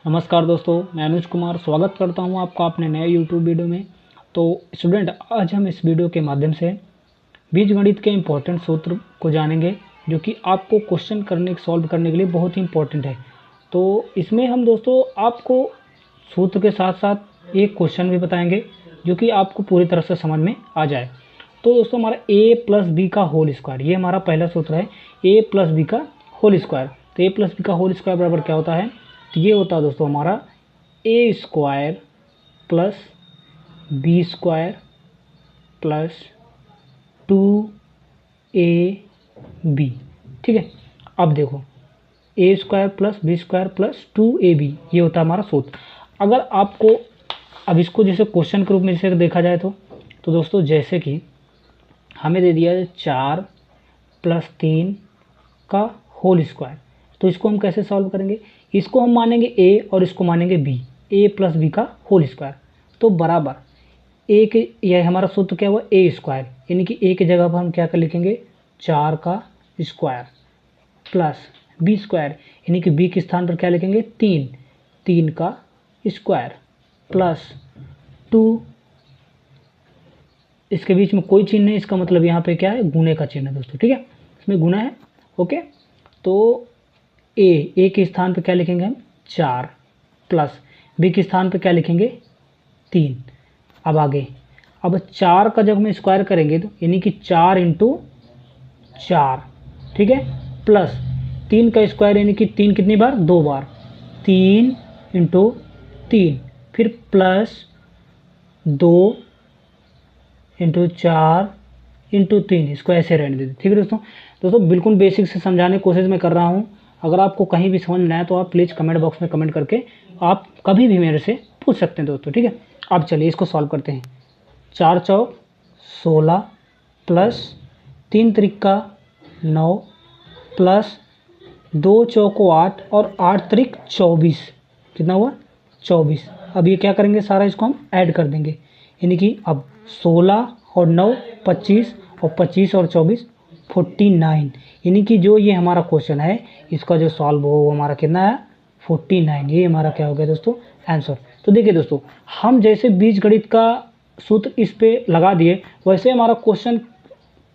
नमस्कार दोस्तों, मैं अनुज कुमार स्वागत करता हूं आपका अपने नए यूट्यूब वीडियो में। तो स्टूडेंट, आज हम इस वीडियो के माध्यम से बीजगणित के इम्पोर्टेंट सूत्र को जानेंगे, जो कि आपको क्वेश्चन सॉल्व करने के लिए बहुत ही इम्पोर्टेंट है। तो इसमें हम दोस्तों आपको सूत्र के साथ साथ एक क्वेश्चन भी बताएंगे, जो कि आपको पूरी तरह से समझ में आ जाए। तो दोस्तों, हमारा a प्लस बी का होल स्क्वायर, ये हमारा पहला सूत्र है, a प्लस बी का होल स्क्वायर। तो a प्लस बी का होल स्क्वायर बराबर क्या होता है? तो ये होता है दोस्तों हमारा a square plus B square plus 2ab। ठीक है, अब देखो, a square plus B square plus 2ab, ये होता है हमारा सूत्र। अगर आपको अब इसको जैसे क्वेश्चन के रूप में जैसे देखा जाए तो दोस्तों, जैसे कि हमें दे दिया है 4 प्लस 3 का होल स्क्वायर, तो इसको हम कैसे सॉल्व करेंगे? इसको हम मानेंगे a और इसको मानेंगे b, a प्लस बी का होल स्क्वायर। तो बराबर a के, यह हमारा सूत्र क्या हुआ? a स्क्वायर, यानी कि a की जगह पर हम क्या कर लिखेंगे? 4 का स्क्वायर प्लस b स्क्वायर, यानी कि b के स्थान पर क्या लिखेंगे? 3 का स्क्वायर प्लस 2, इसके बीच में कोई चिन्ह नहीं, इसका मतलब यहाँ पे क्या है? गुणे का चिन्ह है दोस्तों। ठीक है, इसमें गुना है। ओके, तो ए के स्थान पे क्या लिखेंगे हम? 4 प्लस बी के स्थान पे क्या लिखेंगे? 3। अब आगे, अब 4 का जब हम स्क्वायर करेंगे तो यानी कि 4 इंटू 4, ठीक है, प्लस 3 का स्क्वायर, यानी कि 3 कितनी बार? 2 बार, 3 इंटू 3, फिर प्लस 2 इंटू 4 इंटू 3, इसको ऐसे रहने देते। ठीक है दोस्तों, बिल्कुल बेसिक से समझाने की कोशिश मैं कर रहा हूँ। अगर आपको कहीं भी समझ में आए तो आप प्लीज़ कमेंट बॉक्स में कमेंट करके आप कभी भी मेरे से पूछ सकते हैं दोस्तों। ठीक है, अब चलिए इसको सॉल्व करते हैं। 4 चौक 16 प्लस 3 त्रिका 9 प्लस 2 चौको 8 और 8 त्रिक 24, कितना हुआ? 24। अब ये क्या करेंगे? सारा इसको हम ऐड कर देंगे, यानी कि अब 16 और 9 25 और 25 और 24 49, यानी कि जो ये हमारा क्वेश्चन है इसका जो सॉल्व हो वो हमारा कितना है? 49। ये हमारा क्या हो गया दोस्तों? आंसर। तो देखिए दोस्तों, हम जैसे बीजगणित का सूत्र इस पे लगा दिए, वैसे हमारा क्वेश्चन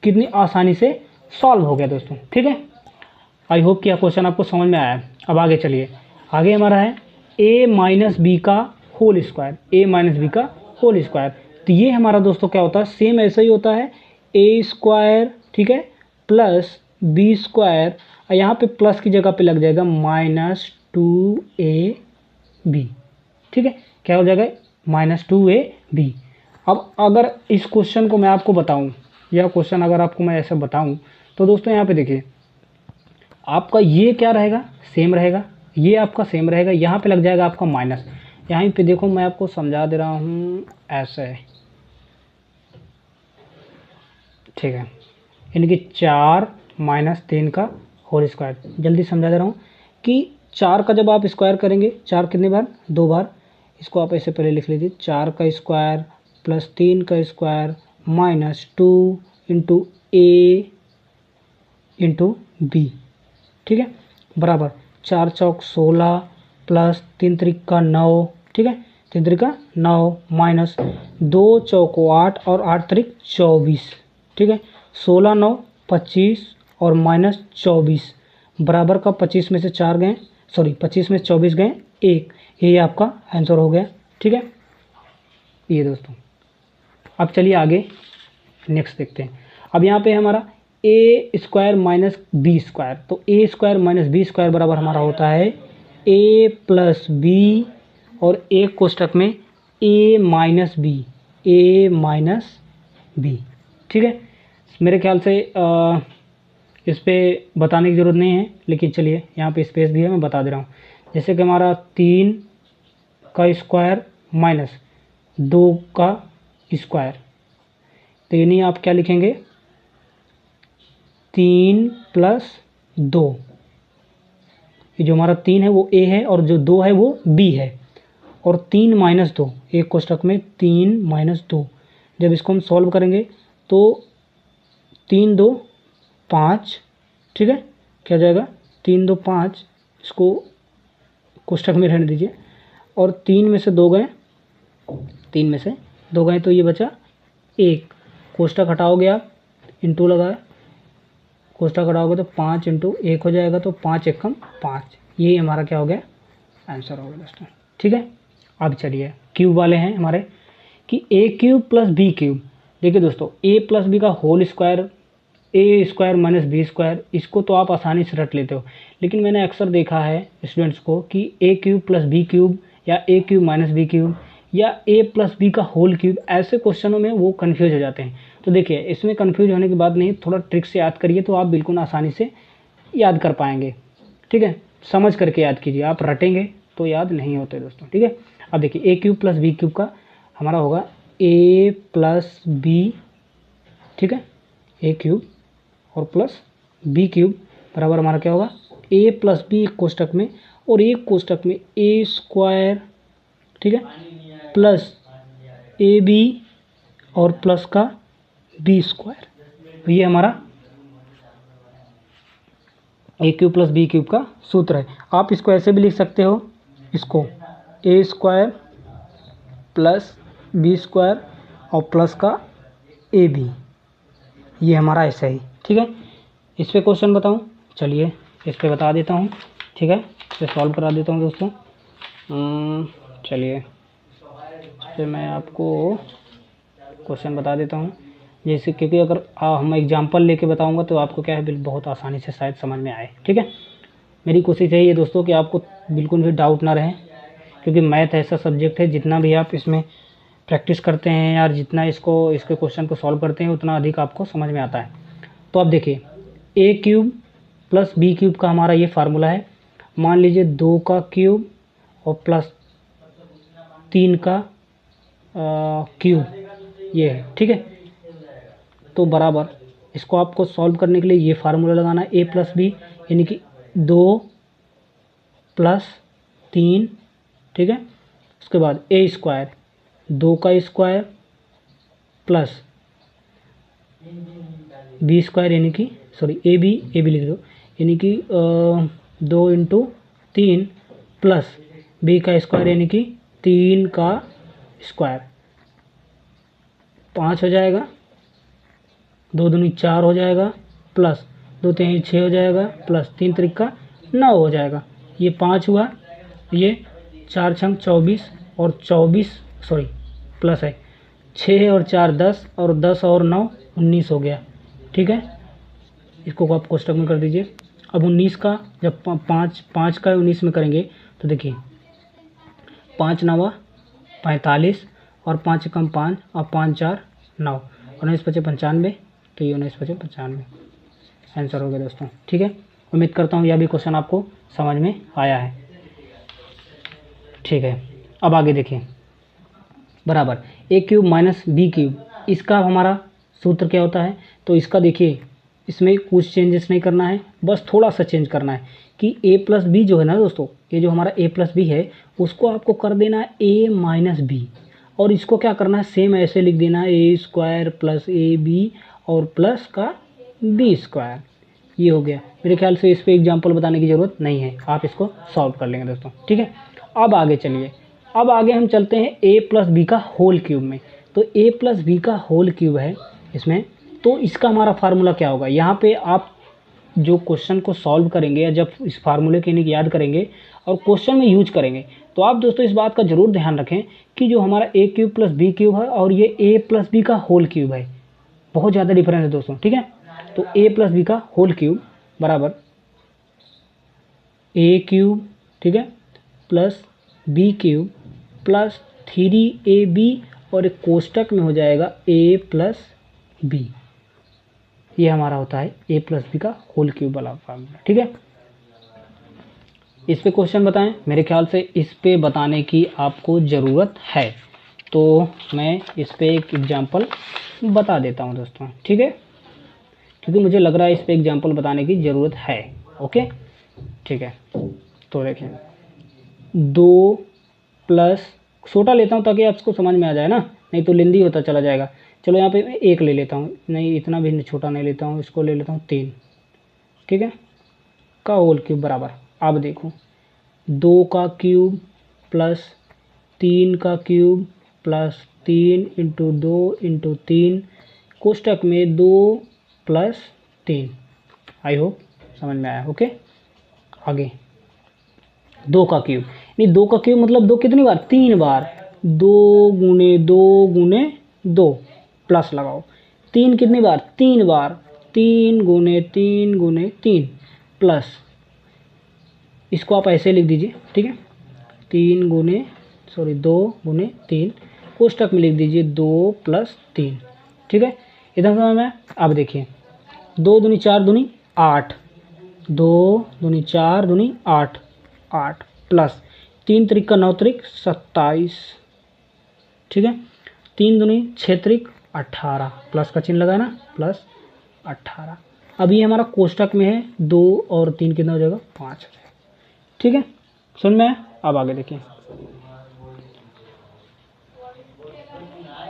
कितनी आसानी से सॉल्व हो गया दोस्तों। ठीक है, आई होप कि यह क्वेश्चन आपको समझ में आया। अब आगे चलिए, आगे हमारा है a माइनस बी का whole square, a minus B का होल स्क्वायर। तो ये हमारा दोस्तों क्या होता है? सेम ऐसा ही होता है, a स्क्वायर, ठीक है, प्लस बी स्क्वायर, और यहाँ पे प्लस की जगह पे लग जाएगा -2ab। ठीक है, क्या हो जाएगा? -2ab। अब अगर इस क्वेश्चन को मैं आपको बताऊं, यह क्वेश्चन अगर आपको मैं ऐसे बताऊं, तो दोस्तों यहाँ पे देखिए, आपका ये क्या रहेगा? सेम रहेगा, ये आपका सेम रहेगा, यहाँ पे लग जाएगा आपका माइनस। यहाँ पे देखो, मैं आपको समझा दे रहा हूँ ऐसे, ठीक है, यानी कि 4 माइनस 3 का होल स्क्वायर। जल्दी समझा दे रहा हूँ कि 4 का जब आप स्क्वायर करेंगे, 4 कितनी बार? 2 बार, इसको आप ऐसे पहले लिख लीजिए, 4 का स्क्वायर प्लस 3 का स्क्वायर माइनस 2 इंटू ए इंटू बी। ठीक है, बराबर 4 चौक 16 प्लस 3 त्रिका 9, ठीक है, 3 त्रिका 9 माइनस 2 चौको 8 और 8 त्रिक 24, ठीक है, 16 9 25 और माइनस 24, बराबर का 25 में से 4 गए, सॉरी 25 में से 24 गए 1, ये आपका आंसर हो गया। ठीक है, ये दोस्तों, अब चलिए आगे नेक्स्ट देखते हैं। अब यहाँ पे हमारा a square minus B square, तो a square minus B square बराबर हमारा होता है ए प्लस बी और एक कोष्टक में ए माइनस बी, ए माइनस बी। ठीक है, मेरे ख्याल से इस पर बताने की ज़रूरत नहीं है, लेकिन चलिए यहाँ पे स्पेस भी है, मैं बता दे रहा हूँ। जैसे कि हमारा 3 का स्क्वायर माइनस 2 का स्क्वायर, तो यानी आप क्या लिखेंगे? 3 प्लस 2, ये जो हमारा 3 है वो a है और जो 2 है वो b है, और 3 माइनस 2, एक कोष्टक में 3 माइनस 2। जब इसको हम सॉल्व करेंगे तो 3 2 5, ठीक है, क्या हो जाएगा? 3 2 5, इसको कोष्ठक में रहने दीजिए। और 3 में से 2 गए, 3 में से 2 गए तो ये बचा 1, कोष्ठक हटाओगे आप, इंटू लगाए, कोष्ठक हटाओगे तो 5 इंटू 1 हो जाएगा, तो 5 एकम 5, ये हमारा क्या हो गया, आंसर हो गया दोस्तों। ठीक है, अब चलिए क्यूब वाले हैं हमारे कि ए क्यूब प्लस बी क्यूब। देखिए दोस्तों, ए प्लस बी का whole square, a square minus B square, इसको तो आप आसानी से रट लेते हो, लेकिन मैंने अक्सर देखा है स्टूडेंट्स को कि ए क्यूब प्लस बी क्यूब या ए क्यूब माइनस बी क्यूब या ए प्लस बी का होल क्यूब, ऐसे क्वेश्चनों में वो कन्फ्यूज हो जाते हैं। तो देखिए, इसमें कन्फ्यूज होने की बात नहीं, थोड़ा ट्रिक से याद करिए तो आप बिल्कुल आसानी से याद कर पाएंगे। ठीक है, समझ करके याद कीजिए, आप रटेंगे तो याद नहीं होते दोस्तों। ठीक है, अब देखिए ए क्यूब प्लस बी क्यूब का हमारा होगा ए प्लस बी, ठीक है, ए क्यूब और प्लस बी क्यूब बराबर हमारा क्या होगा, ए प्लस बी एक कोष्टक में और एक कोष्टक में ए स्क्वायर, ठीक है, प्लस ए बी और प्लस का बी स्क्वायर। तो ये हमारा ए क्यूब प्लस बी क्यूब का सूत्र है। आप इसको ऐसे भी लिख सकते हो, इसको ए स्क्वायर प्लस बी स्क्वायर और प्लस का ए बी, ये हमारा ऐसा ही। ठीक है, इस पे क्वेश्चन बताऊं, चलिए इस पे बता देता हूं। ठीक है, इसे सॉल्व करा देता हूं दोस्तों। चलिए इस पे मैं आपको क्वेश्चन बता देता हूं, जैसे क्योंकि अगर हम एग्जांपल लेके बताऊंगा तो आपको क्या है, बहुत आसानी से शायद समझ में आए। ठीक है, मेरी कोशिश यही है दोस्तों कि आपको बिल्कुल भी डाउट ना रहे, क्योंकि मैथ ऐसा सब्जेक्ट है जितना भी आप इसमें प्रैक्टिस करते हैं यार, जितना इसके क्वेश्चन को सॉल्व करते हैं उतना अधिक आपको समझ में आता है। तो अब देखिए, ए क्यूब प्लस बी क्यूब का हमारा ये फार्मूला है। मान लीजिए 2 का क्यूब और प्लस 3 का क्यूब, ये है। ठीक है, तो बराबर इसको आपको सॉल्व करने के लिए ये फार्मूला लगाना है, ए प्लस बी यानी कि 2 प्लस 3, ठीक है, उसके बाद ए स्क्वायर, 2 का स्क्वायर प्लस बी स्क्वायर यानी कि सॉरी ए बी लिख दो, यानी कि 2 इंटू 3 प्लस बी का स्क्वायर यानी कि 3 का स्क्वायर, 5 हो जाएगा, 2 दूनी 4 हो जाएगा, प्लस 2 3 6 हो जाएगा, प्लस 3 त्रिका 9 हो जाएगा। ये 5 हुआ, ये 4 छंग 24 और 24 सॉरी प्लस है 6 और 4 10 और 10 और 9 19 हो गया। ठीक है, इसको आप कोष्टक में कर दीजिए। अब 19 का जब 5 का 19 में करेंगे तो देखिए 5 9 45 और 5 कम 5 और 5 4 9, 19 5 95, तो ये 19 5 95 आंसर हो गया दोस्तों। ठीक है, उम्मीद करता हूँ यह भी क्वेश्चन आपको समझ में आया है। ठीक है, अब आगे देखिए, बराबर ए क्यूब माइनस बी क्यूब, इसका हमारा सूत्र क्या होता है। तो इसका देखिए, इसमें कुछ चेंजेस नहीं करना है, बस थोड़ा सा चेंज करना है कि ए प्लस बी जो है ना दोस्तों, ये जो हमारा ए प्लस बी है उसको आपको कर देना है ए माइनस बी, और इसको क्या करना है, सेम ऐसे लिख देना है a square plus A B और प्लस का बी स्क्वायर। ये हो गया। मेरे ख्याल से इस पर एग्जाम्पल बताने की ज़रूरत नहीं है, आप इसको सॉल्व कर लेंगे दोस्तों। ठीक है, अब आगे चलिए, अब आगे हम चलते हैं ए प्लस बी का होल क्यूब में। तो ए प्लस बी का होल क्यूब है इसमें, तो इसका हमारा फार्मूला क्या होगा। यहाँ पे आप जो क्वेश्चन को सॉल्व करेंगे या जब इस फार्मूले के यानी याद करेंगे और क्वेश्चन में यूज करेंगे, तो आप दोस्तों इस बात का जरूर ध्यान रखें कि जो हमारा ए क्यूब प्लस बी क्यूब है और ये ए प्लस बी का होल क्यूब है, बहुत ज़्यादा डिफरेंस है दोस्तों। ठीक है, तो ए प्लस बी का होल क्यूब बराबर ए क्यूब, ठीक है, plus B cube plus 3ab और एक कोष्टक में हो जाएगा a प्लस बी। ये हमारा होता है a प्लस बी का होल क्यूब वाला फार्मूला। ठीक है, इस पे क्वेश्चन बताएं। मेरे ख्याल से इस पे बताने की आपको ज़रूरत है, तो मैं इस पे एक एग्जांपल बता देता हूं दोस्तों। ठीक है, क्योंकि मुझे लग रहा है इस पे एग्जांपल बताने की ज़रूरत है। ओके, ठीक है, तो देखें 2 प्लस, छोटा लेता हूँ ताकि आपको समझ में आ जाए ना, नहीं तो लेंदी होता चला जाएगा। चलो यहाँ पे मैं 1 ले लेता हूँ, नहीं इतना भी छोटा नहीं लेता हूँ, इसको ले लेता हूँ 3, ठीक है, का होल क्यूब बराबर। अब देखो 2 का क्यूब प्लस 3 का क्यूब प्लस 3 इंटू 2 इंटू 3 कोष्टक में 2 प्लस 3। आई होप समझ में आया। ओके, आगे 2 का क्यूब, यानी 2 का क्यूब मतलब 2 कितनी बार, 3 बार, 2 गुने 2 गुने 2 प्लस लगाओ, 3 कितनी बार, 3 बार, 3 गुने 3 गुने 3 प्लस, इसको आप ऐसे लिख दीजिए, ठीक है, 2 गुने 3 कोष्टक में लिख दीजिए 2 प्लस 3, ठीक है, इधर समझ में। अब देखिए 2 दूनी 4 दूनी 8, 2 दूनी 4 दूनी 8, 8 प्लस 3 त्रिक का 9 त्रिक 27, ठीक है, 3 दूनी 6 त्रिक 18, प्लस का चिन्ह लगाना, प्लस 18। अब ये हमारा कोष्टक में है, 2 और 3 कितना हो जाएगा, 5 हो जाएगा, ठीक है, सुन में। अब आगे देखिए,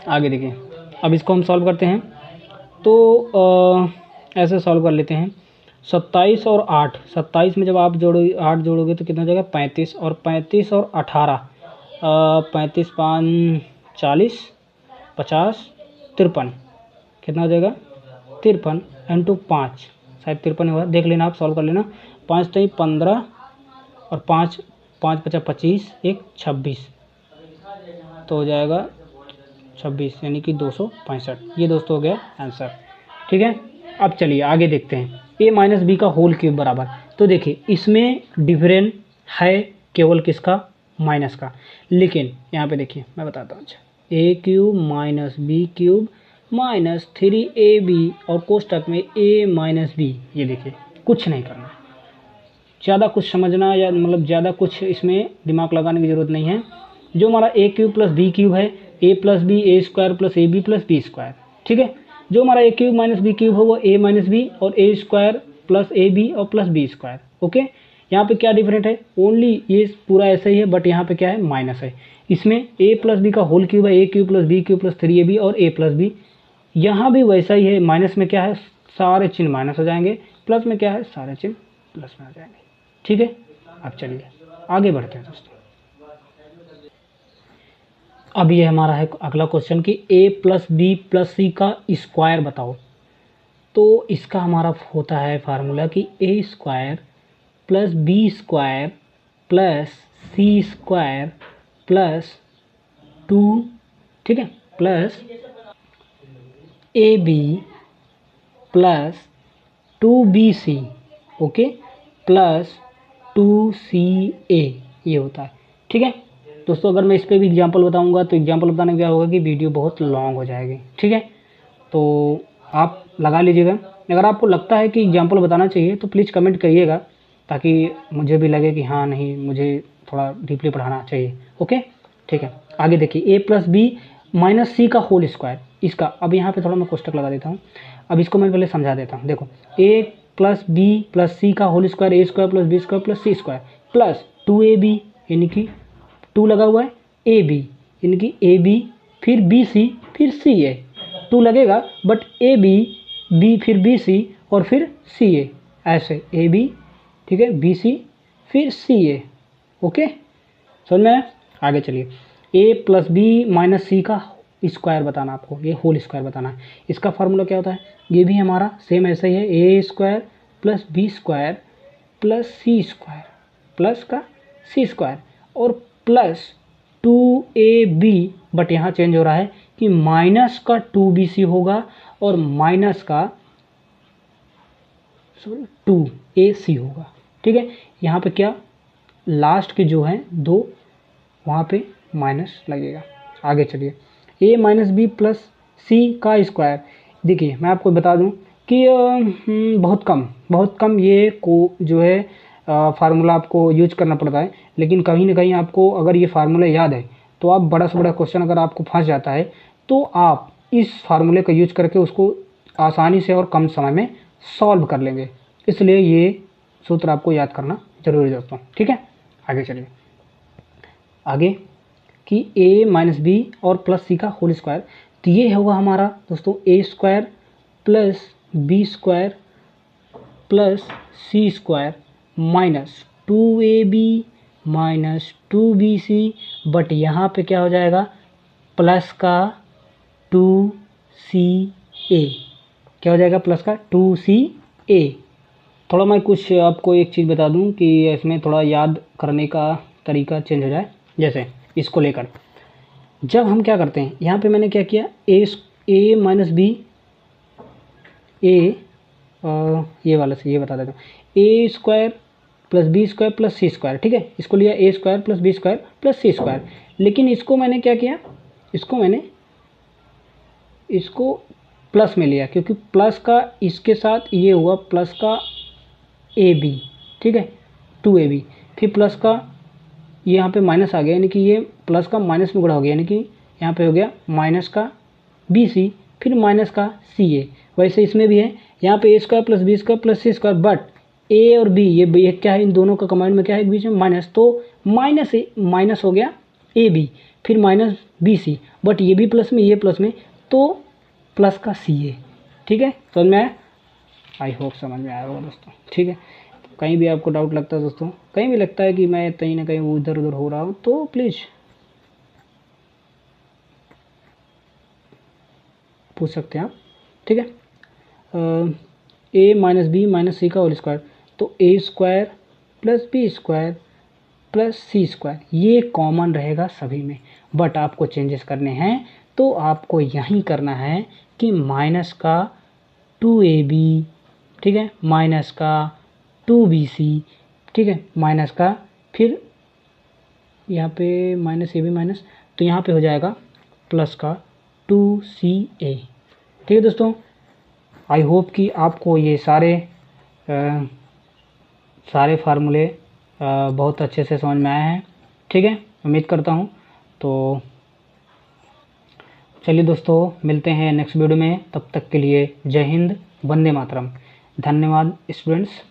आगे देखिए, अब इसको हम सॉल्व करते हैं। तो ऐसे सॉल्व कर लेते हैं, 27 और 8, 27 में जब आप 8 जोड़ोगे तो कितना हो जाएगा 35, और 35 और 18, 35 5 40 50 53, कितना हो जाएगा 53 इंटू 5, शायद 53 हुआ, देख लेना आप, सॉल्व कर लेना। 5 3 15 और 5 5 50 25, 1 26, तो हो जाएगा 26 यानी कि 265। ये दोस्तों हो गया आंसर, ठीक है। अब चलिए आगे देखते हैं, a माइनस बी का होल क्यूब बराबर, तो देखिए इसमें डिफरेंस है केवल किसका, माइनस का, लेकिन यहाँ पे देखिए मैं बताता हूँ, अच्छा a cube minus B cube minus 3ab और कोष्टक में a माइनस बी, ये देखिए कुछ नहीं करना, ज़्यादा कुछ समझना या मतलब ज़्यादा कुछ इसमें दिमाग लगाने की ज़रूरत नहीं है। जो हमारा a cube plus B cube है, a plus B A square plus A B plus B square, ठीक है, जो हमारा a cube minus B cube है वो a माइनस बी और A square plus A B और प्लस बी स्क्वायर। ओके, यहाँ पे क्या डिफरेंट है, ओनली ये पूरा ऐसा ही है, बट यहाँ पे क्या है, माइनस है। इसमें a प्लस बी का होल क्यूब है, a cube plus B cube plus 3ab और a प्लस बी, यहाँ भी वैसा ही है, माइनस में क्या है, सारे चिन्ह माइनस हो जाएंगे, प्लस में क्या है, सारे चिन्ह प्लस में आ जाएंगे, ठीक है। अब चलिए आगे बढ़ते हैं दोस्तों। अब ये हमारा है अगला क्वेश्चन कि a plus b plus c का स्क्वायर बताओ। तो इसका हमारा होता है फार्मूला कि a square plus B square plus C square plus 2, ठीक है, plus A B plus 2bc, okay, plus 2ca, ये होता है, ठीक है दोस्तों। अगर मैं इस पर भी एग्जांपल बताऊंगा तो एग्जांपल बताने में क्या होगा कि वीडियो बहुत लॉन्ग हो जाएगी, ठीक है, तो आप लगा लीजिएगा। अगर आपको लगता है कि एग्जांपल बताना चाहिए तो प्लीज़ कमेंट करिएगा, ताकि मुझे भी लगे कि हाँ नहीं, मुझे थोड़ा डीपली पढ़ाना चाहिए। ओके, ठीक है, आगे देखिए, a plus B minus c का होल स्क्वायर, इसका अब यहाँ पे थोड़ा मैं कोष्टक लगा देता हूँ। अब इसको मैं पहले समझा देता हूँ। देखो, a plus b plus c का whole square, a square plus B square plus C square plus 2ab, यानी कि 2 लगा हुआ है, ए बी यानी कि ए बी फिर बी सी फिर सी ए, 2 लगेगा बट ए बी बी फिर बी सी और फिर सी ए, ऐसे ए बी, ठीक है, बी सी फिर सी ए। ओके, समझ में। आगे चलिए, ए प्लस बी माइनस सी का स्क्वायर बताना आपको, ये होल स्क्वायर बताना है। इसका फार्मूला क्या होता है, ये भी हमारा सेम ऐसा ही है, a square plus B square plus C square plus का सी स्क्वायर और प्लस 2ab, बट यहाँ चेंज हो रहा है कि माइनस का 2bc होगा और माइनस का 2ac होगा, ठीक है। यहाँ पे क्या, लास्ट के जो हैं 2 वहाँ पे माइनस लगेगा। आगे चलिए, a minus B plus c का स्क्वायर, देखिए मैं आपको बता दूं कि बहुत कम ये को जो है फार्मूला आपको यूज करना पड़ता है, लेकिन कहीं ना कहीं आपको अगर ये फार्मूला याद है तो आप बड़ा से बड़ा क्वेश्चन अगर आपको फंस जाता है तो आप इस फार्मूले का यूज करके उसको आसानी से और कम समय में सॉल्व कर लेंगे, इसलिए ये सूत्र आपको याद करना जरूरी है दोस्तों, ठीक है। आगे चलिए, आगे कि a माइनस बी और प्लस सी का होल स्क्वायर, तो ये होगा हमारा दोस्तों a square plus B square plus C square minus 2ab minus 2BC, but यहाँ पे क्या हो जाएगा प्लस का 2CA, क्या हो जाएगा प्लस का 2CA। थोड़ा मैं कुछ आपको एक चीज़ बता दूं कि इसमें थोड़ा याद करने का तरीका चेंज हो जाए। जैसे इसको लेकर जब हम क्या करते हैं, यहाँ पे मैंने क्या किया, ए माइनस बी, ये वाला से ये बता देता हूँ, a square plus B square plus C square, ठीक है, इसको लिया a square plus B square plus C square. लेकिन इसको मैंने क्या किया, इसको प्लस में लिया, क्योंकि प्लस का इसके साथ ये हुआ प्लस का ए बी, ठीक है, 2AB, फिर प्लस का ये यहाँ पे माइनस आ गया, यानी कि ये प्लस का माइनस में गुणा हो गया, यानी कि यहाँ पे हो गया माइनस का BC, फिर माइनस का CA। वैसे इसमें भी है, यहाँ पे a square plus B square plus C square, but a और बी ये क्या है, इन दोनों का कमांड में क्या है, एक बीच में माइनस, तो माइनस हो गया AB, फिर माइनस BC, बट ये भी प्लस में ये प्लस में, तो प्लस का CA, ठीक है। समझ में आया, आई होप समझ में आया होगा दोस्तों, ठीक है। कहीं भी आपको डाउट लगता है दोस्तों, कहीं भी लगता है कि मैं कहीं ना कहीं इधर उधर हो रहा हूँ, तो प्लीज़ पूछ सकते हैं आप, ठीक है। A minus b minus c का होल स्क्वायर, तो a square plus B square plus C square, ये कॉमन रहेगा सभी में, बट आपको चेंजेस करने हैं, तो आपको यहीं करना है कि माइनस का 2AB, ठीक है, माइनस का 2BC, ठीक है, माइनस का फिर यहाँ पे माइनस AB माइनस, तो यहाँ पे हो जाएगा प्लस का 2CA, ठीक है दोस्तों। आई होप कि आपको ये सारे फार्मूले बहुत अच्छे से समझ में आए हैं, ठीक है, उम्मीद करता हूँ। तो चलिए दोस्तों, मिलते हैं नेक्स्ट वीडियो में, तब तक के लिए जय हिंद, वंदे मातरम, धन्यवाद स्टूडेंट्स।